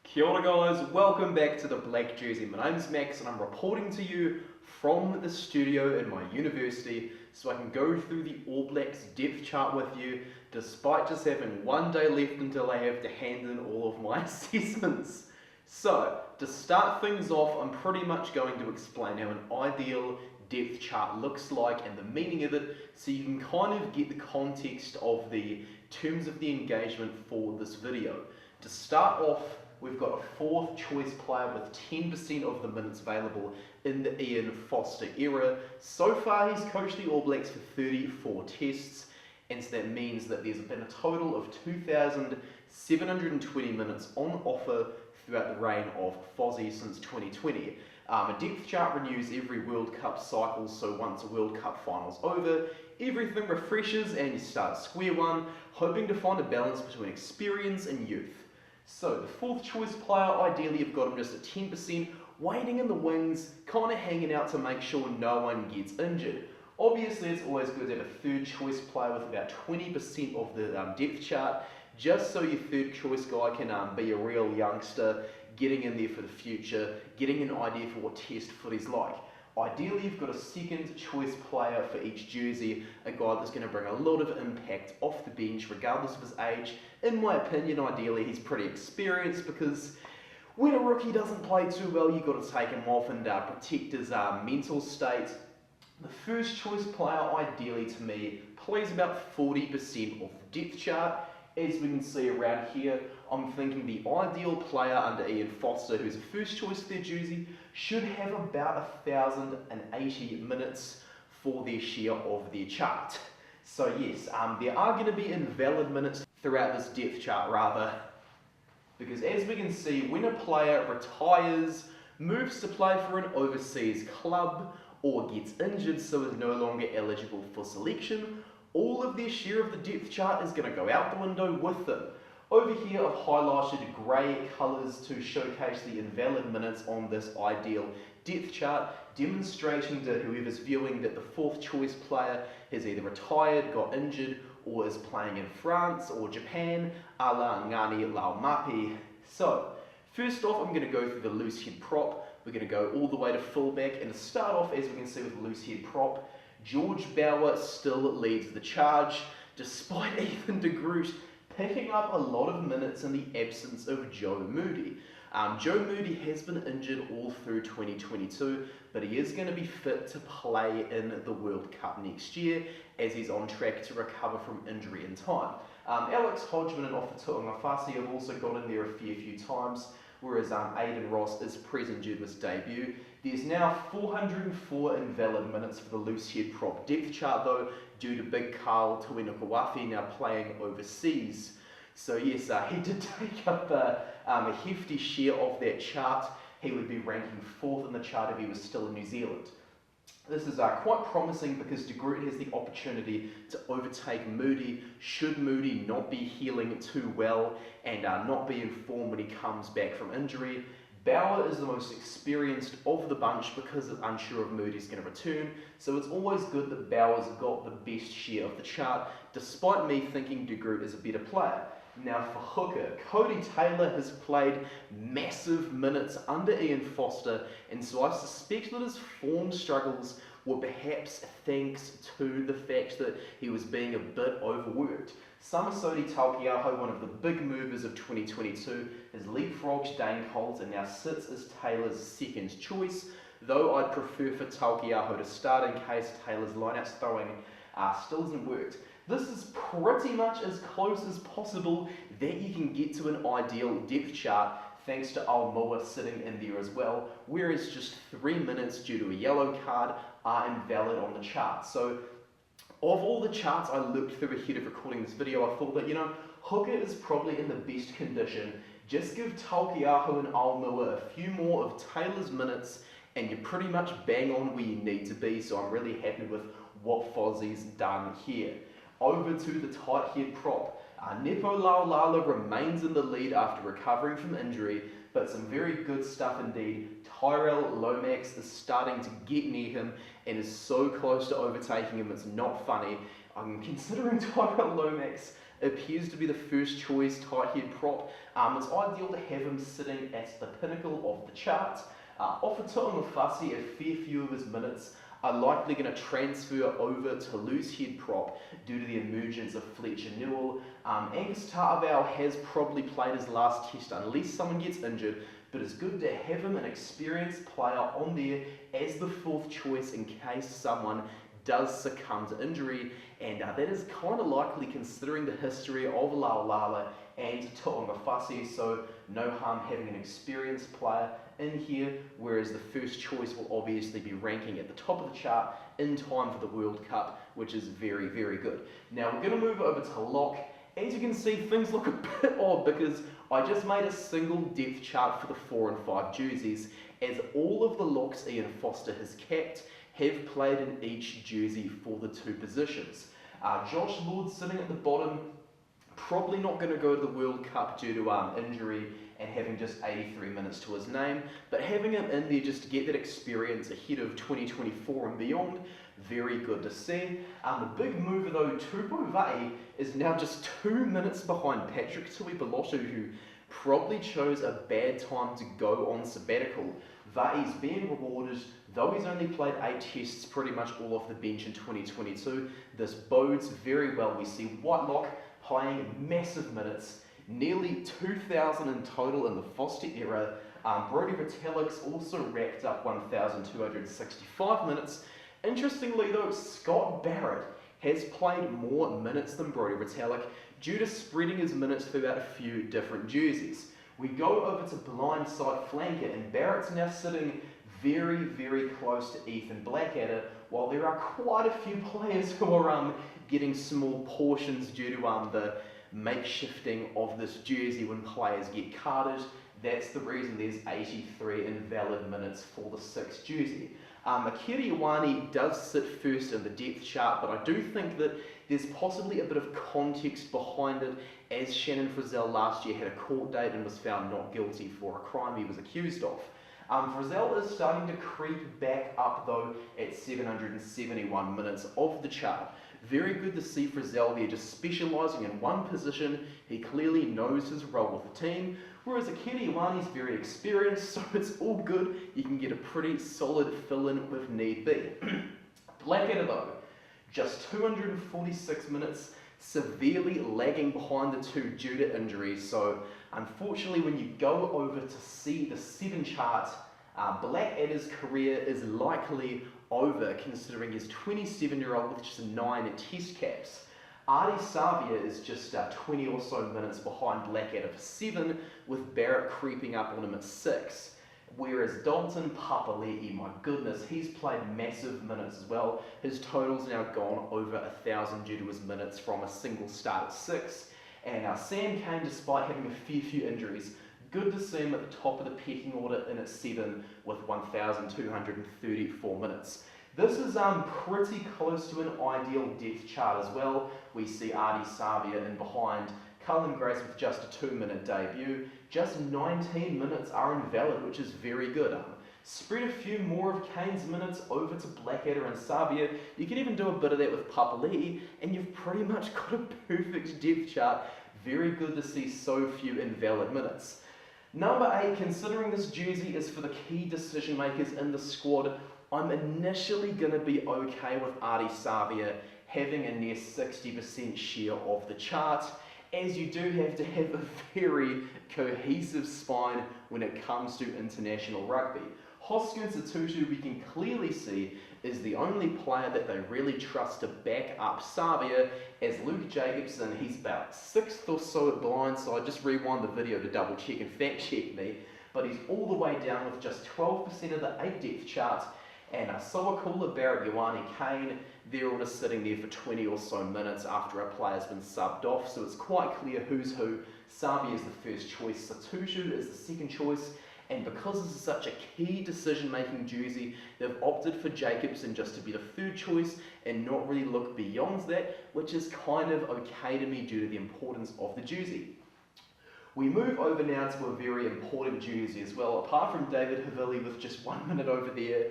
Kia ora guys, welcome back to the Black Jersey. My name's Max and I'm reporting to you from the studio in my university so I can go through the All Blacks depth chart with you despite just having one day left until I have to hand in all of my assessments. So, to start things off, I'm pretty much going to explain how an ideal depth chart looks like and the meaning of it so you can kind of get the context of the terms of the engagement for this video. To start off, we've got a fourth choice player with 10% of the minutes available in the Ian Foster era. So far he's coached the All Blacks for 34 tests, and so that means that there's been a total of 2,720 minutes on offer throughout the reign of Fozzie since 2020. A depth chart renews every World Cup cycle, so once a World Cup final's over, everything refreshes and you start at square one, hoping to find a balance between experience and youth. So the fourth choice player, ideally you've got him just at 10%, waiting in the wings, kind of hanging out to make sure no one gets injured. Obviously it's always good to have a third choice player with about 20% of the depth chart, just so your third choice guy can be a real youngster, getting in there for the future, getting an idea for what test footy's like. Ideally, you've got a second choice player for each jersey, a guy that's going to bring a lot of impact off the bench regardless of his age. In my opinion, ideally, he's pretty experienced because when a rookie doesn't play too well, you've got to take him off and protect his mental state. The first choice player, ideally to me, plays about 40% of the depth chart. As we can see around here, I'm thinking the ideal player under Ian Foster, who's a first choice for their jersey, should have about 1,080 minutes for their share of their chart. So yes, there are going to be invalid minutes throughout this depth chart rather, because as we can see, when a player retires, moves to play for an overseas club, or gets injured so is no longer eligible for selection, all of their share of the depth chart is going to go out the window with them. Over here I've highlighted grey colours to showcase the invalid minutes on this ideal depth chart, demonstrating to whoever's viewing that the fourth choice player has either retired, got injured, or is playing in France or Japan, a la Ngani Laumapi. So, first off I'm going to go through the Loosehead Prop. We're going to go all the way to fullback, and to start off, as we can see with Loosehead Prop, George Bower still leads the charge, despite Ethan de Groot picking up a lot of minutes in the absence of Joe Moody. Joe Moody has been injured all through 2022, but he is going to be fit to play in the World Cup next year, as he's on track to recover from injury in time. Alex Hodgman and Ofa Tu'ungafasi have also got in there a fair few times, whereas Aiden Ross is present due to his debut. There's now 404 invalid minutes for the Loosehead Prop depth chart though, due to Big Carl Tuinukuafi now playing overseas. So yes, he did take up a hefty share of that chart. He would be ranking 4th in the chart if he was still in New Zealand. This is quite promising because de Groot has the opportunity to overtake Moody should Moody not be healing too well and not be in form when he comes back from injury. Bower is the most experienced of the bunch because it's unsure if Moody's going to return, so it's always good that Bower's got the best share of the chart, despite me thinking de Groot is a better player. Now for hooker, Cody Taylor has played massive minutes under Ian Foster, and so I suspect that his form struggles were perhaps thanks to the fact that he was being a bit overworked. Samasodi Taukei'aho, one of the big movers of 2022, has leapfrogged Dane Coles and now sits as Taylor's second choice, though I'd prefer for Taukei'aho to start in case Taylor's lineouts throwing still hasn't worked. This is pretty much as close as possible that you can get to an ideal depth chart, thanks to Almoa sitting in there as well, whereas just 3 minutes due to a yellow card are invalid on the chart. So, of all the charts I looked through ahead of recording this video, I thought that, hooker is probably in the best condition. Just give Taukei'aho and Almoa a few more of Taylor's minutes and you're pretty much bang on where you need to be, so I'm really happy with what Fozzie's done here. Over to the Tighthead Prop. Nepo Laulala remains in the lead after recovering from injury, but some very good stuff indeed. Tyrell Lomax is starting to get near him and is so close to overtaking him, it's not funny. I'm considering Tyrell Lomax appears to be the first choice Tighthead Prop. It's ideal to have him sitting at the pinnacle of the chart. Offered to Mufasi, a fair few of his minutes are likely going to transfer over to Loosehead Prop due to the emergence of Fletcher Newell. Angus Tarval has probably played his last test unless someone gets injured, but it's good to have him an experienced player on there as the fourth choice in case someone does succumb to injury, and that is kind of likely considering the history of Laulala and To'omafasi, so no harm having an experienced player in here, whereas the first choice will obviously be ranking at the top of the chart in time for the World Cup, which is very, very good. Now we're going to move over to lock. As you can see, things look a bit odd because I just made a single depth chart for the 4 and 5 jerseys, as all of the locks Ian Foster has capped have played in each jersey for the 2 positions. Josh Lord sitting at the bottom, probably not going to go to the World Cup due to injury and having just 83 minutes to his name, but having him in there just to get that experience ahead of 2024 and beyond, very good to see. The big mover though, Tupou Va'e is now just 2 minutes behind Patrick Tuipulotu, who probably chose a bad time to go on sabbatical. Va'e's being rewarded, though he's only played 8 tests pretty much all off the bench in 2022. This bodes very well. We see Whitelock playing massive minutes, nearly 2,000 in total in the Foster era. Brodie Retallick's also racked up 1,265 minutes. Interestingly though, Scott Barrett has played more minutes than Brodie Retallick due to spreading his minutes throughout a few different jerseys. We go over to Blindside Flanker, and Barrett's now sitting very, very close to Ethan Blackadder, while there are quite a few players who are getting small portions due to the makeshifting of this jersey when players get carded. That's the reason there's 83 invalid minutes for the 6th jersey. Akira Ioane does sit first in the depth chart, but I do think that there's possibly a bit of context behind it, as Shannon Frizzell last year had a court date and was found not guilty for a crime he was accused of. Frizzell is starting to creep back up though at 771 minutes of the chart. Very good to see Frizzell there just specialising in one position. He clearly knows his role with the team, whereas Akira Ioane's very experienced, so it's all good. You can get a pretty solid fill-in if need be. Blackadder though, just 246 minutes, severely lagging behind the 2 due to injuries, so unfortunately when you go over to see the 7 chart, Blackadder's career is likely over, considering his 27-year-old with just 9 test caps. Ardie Savia is just 20 or so minutes behind Blackadder for 7, with Barrett creeping up on him at 6. Whereas Dalton Papali'i, my goodness, he's played massive minutes as well. His total's now gone over 1,000 due to his minutes from a single start at 6. And Sam Cane, despite having a fair few injuries, good to see him at the top of the pecking order in at 7 with 1,234 minutes. This is pretty close to an ideal depth chart as well. We see Ardie Savia in behind, Cullen Grace with just a 2-minute debut. Just 19 minutes are invalid, which is very good. Spread a few more of Kane's minutes over to Blackadder and Savia. You can even do a bit of that with Papali'i, and you've pretty much got a perfect depth chart. Very good to see so few invalid minutes. Number 8, considering this jersey is for the key decision makers in the squad, I'm initially going to be okay with Ardie Savia having a near 60% share of the chart, as you do have to have a very cohesive spine when it comes to international rugby. Hoskins Atutu, we can clearly see, is the only player that they really trust to back up Savia, as Luke Jacobson, he's about 6th or so at Blindside. Just rewind the video to double check and fact check me, but he's all the way down with just 12% of the 8 depth chart. And Sowakula, Barrett, Ioane, Kane, they're all just sitting there for 20 or so minutes after a player's been subbed off, so it's quite clear who's who. Savia is the first choice, Satutu is the second choice, and because this is such a key decision-making jersey, they've opted for Jacobson just to be the third choice and not really look beyond that, which is kind of okay to me due to the importance of the jersey. We move over now to a very important jersey as well. Apart from David Havili with just 1 minute over there,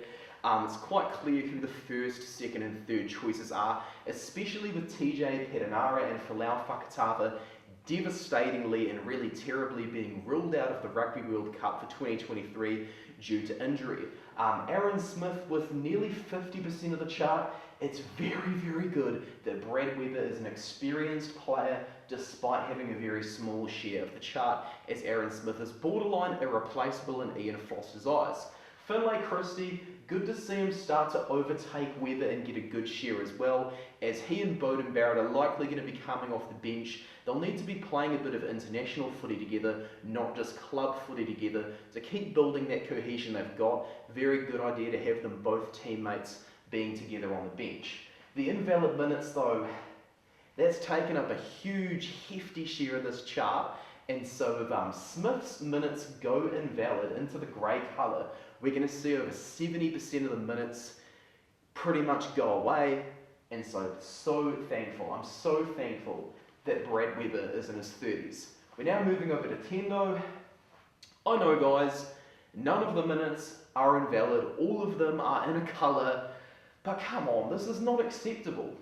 it's quite clear who the first, second and third choices are, especially with TJ Perenara and Folau Fakatava devastatingly and really terribly being ruled out of the Rugby World Cup for 2023 due to injury. Aaron Smith with nearly 50% of the chart. It's very, very good that Brad Weber is an experienced player despite having a very small share of the chart, as Aaron Smith is borderline irreplaceable in Ian Foster's eyes. Finlay Christie, good to see him start to overtake Weber and get a good share as well, as he and Beauden Barrett are likely going to be coming off the bench. They'll need to be playing a bit of international footy together, not just club footy together, to keep building that cohesion they've got. Very good idea to have them both teammates being together on the bench. The invalid minutes though, that's taken up a huge, hefty share of this chart, and so if Smith's minutes go invalid into the grey colour, we're going to see over 70% of the minutes pretty much go away, and so thankful. I'm so thankful that Brad Weber is in his 30s. We're now moving over to Tendo. I know guys, none of the minutes are invalid, all of them are in a colour, but come on, this is not acceptable.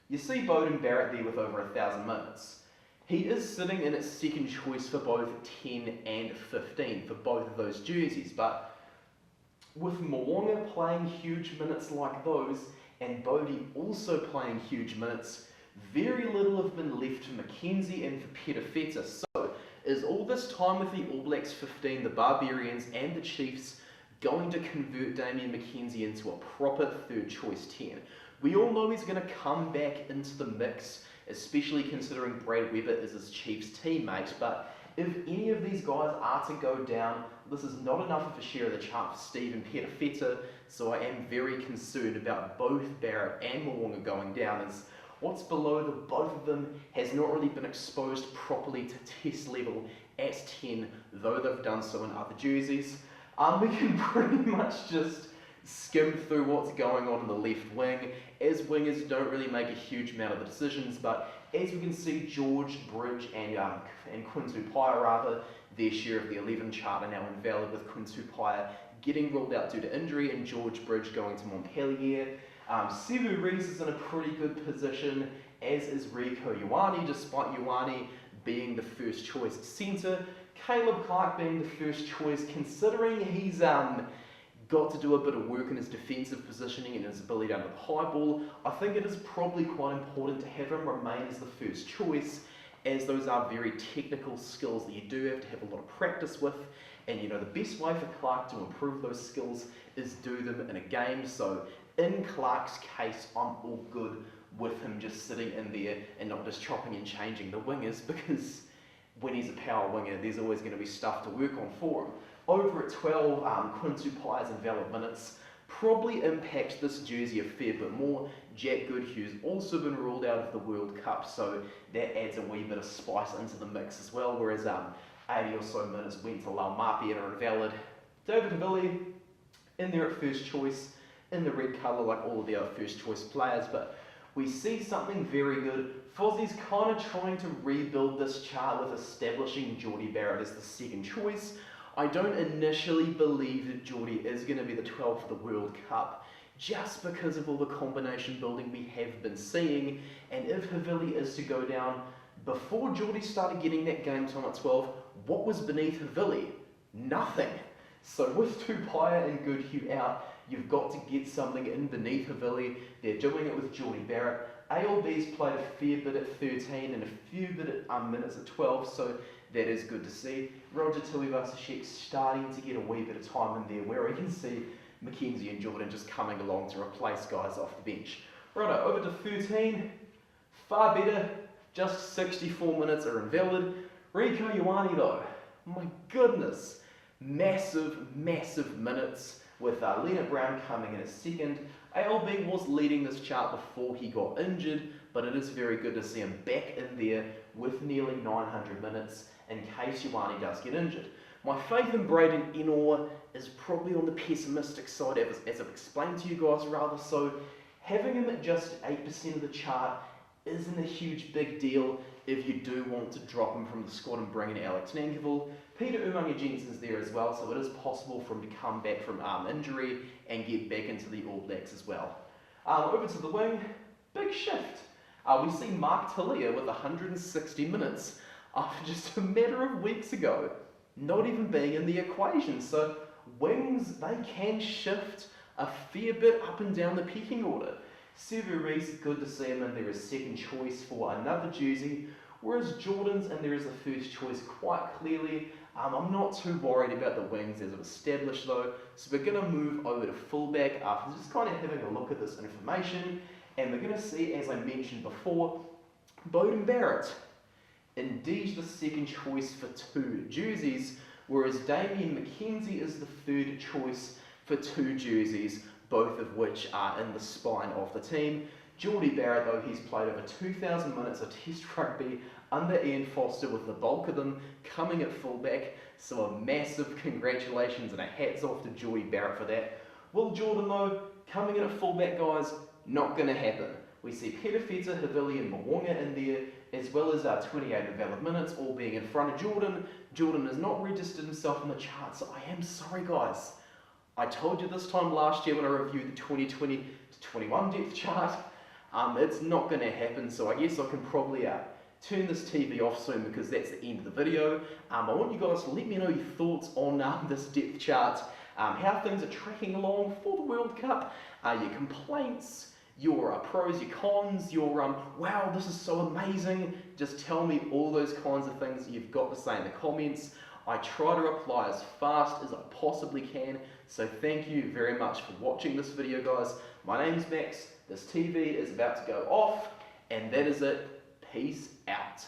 You see Beauden Barrett there with over 1,000 minutes. He is sitting in its second choice for both 10 and 15 for both of those jerseys, but with Mo'unga playing huge minutes like those, and Bodie also playing huge minutes, very little have been left for Mackenzie and for Petafeta. So, is all this time with the All Blacks 15, the Barbarians and the Chiefs going to convert Damian Mackenzie into a proper third choice 10? We all know he's going to come back into the mix, especially considering Brad Weber is his Chiefs teammate, but if any of these guys are to go down, this is not enough of a share of the chart for Steve and Petafeta, so I am very concerned about both Barrett and Mo'unga going down, as what's below the both of them has not really been exposed properly to test level at 10, though they've done so in other jerseys. We can pretty much just skim through what's going on in the left wing, as wingers don't really make a huge amount of the decisions, but as we can see, George, Bridge and Quintu Paia rather, their share of the 11 chart are now invalid, with Quintu Paia getting ruled out due to injury and George Bridge going to Montpellier. Sevu Rees is in a pretty good position, as is Rico Ioane, despite Ioane being the first choice centre. Caleb Clark being the first choice, considering he's got to do a bit of work in his defensive positioning and his ability under the high ball. I think it is probably quite important to have him remain as the first choice, as those are very technical skills that you do have to have a lot of practice with, and you know the best way for Clark to improve those skills is do them in a game. So in Clark's case, I'm all good with him just sitting in there and not just chopping and changing the wingers, because when he's a power winger, there's always going to be stuff to work on for him. Over at 12, Quintu Paia's invalid minutes probably impact this jersey a fair bit more. Jack Goodhue's also been ruled out of the World Cup, so that adds a wee bit of spice into the mix as well, whereas 80 or so minutes went to Laumapi and are invalid. David Havili in there at first choice, in the red colour like all of the other first choice players, but we see something very good. Fozzie's kind of trying to rebuild this chart with establishing Jordie Barrett as the second choice. I don't initially believe that Jordie is going to be the 12th for the World Cup, just because of all the combination building we have been seeing, and if Havili is to go down, before Jordie started getting that game time at 12, what was beneath Havili? Nothing. So with Tupaia and Goodhue out, you've got to get something in beneath Havili. They're doing it with Jordie Barrett. ALB's played a fair bit at 13 and a few bit at, minutes at 12, so that is good to see. Roger Tuivasa-Sheck starting to get a wee bit of time in there, where we can see Mackenzie and Jordan just coming along to replace guys off the bench. Righto, over to 13, far better, just 64 minutes are invalid. Rico Ioane though, my goodness, massive, massive minutes, with Leonard Brown coming in at second. ALB was leading this chart before he got injured, but it is very good to see him back in there with nearly 900 minutes in case Ioane does get injured. My faith in Braden Ennor is probably on the pessimistic side, as I've explained to you guys rather, so having him at just 8% of the chart isn't a huge big deal if you do want to drop him from the squad and bring in Alex Nankerville. Peter Umaga Jensen's there as well, so it is possible for him to come back from arm injury and get back into the All Blacks as well. Over to the wing, big shift. We see Mark Talia with 160 minutes after just a matter of weeks ago not even being in the equation. So wings, they can shift a fair bit up and down the pecking order. Sevu Reece, good to see him in there as second choice for another jersey, whereas Jordan's in there as the first choice quite clearly. I'm not too worried about the wings as I've established though, so we're going to move over to fullback after just kind of having a look at this information, and we're going to see, as I mentioned before, Beauden Barrett, indeed the second choice for 2 jerseys, whereas Damien McKenzie is the third choice for 2 jerseys, both of which are in the spine of the team. Geordie Barrett, though, he's played over 2,000 minutes of Test rugby under Ian Foster, with the bulk of them coming at fullback, so a massive congratulations and a hats off to Geordie Barrett for that. Will Jordan, though, coming in at fullback, guys, not going to happen. We see Peter Feta, Havili and Mwanga in there, as well as our 28 invalid minutes, all being in front of Jordan. Jordan has not registered himself on the chart, so I am sorry, guys. I told you this time last year when I reviewed the 2020 to 21 depth chart, it's not going to happen, so I guess I can probably turn this TV off soon because that's the end of the video. I want you guys to let me know your thoughts on this depth chart, how things are tracking along for the World Cup, your complaints, your pros, your cons, your wow, this is so amazing. Just tell me all those kinds of things you've got to say in the comments. I try to reply as fast as I possibly can, so thank you very much for watching this video, guys. My name's Max, this TV is about to go off, and that is it. Peace out.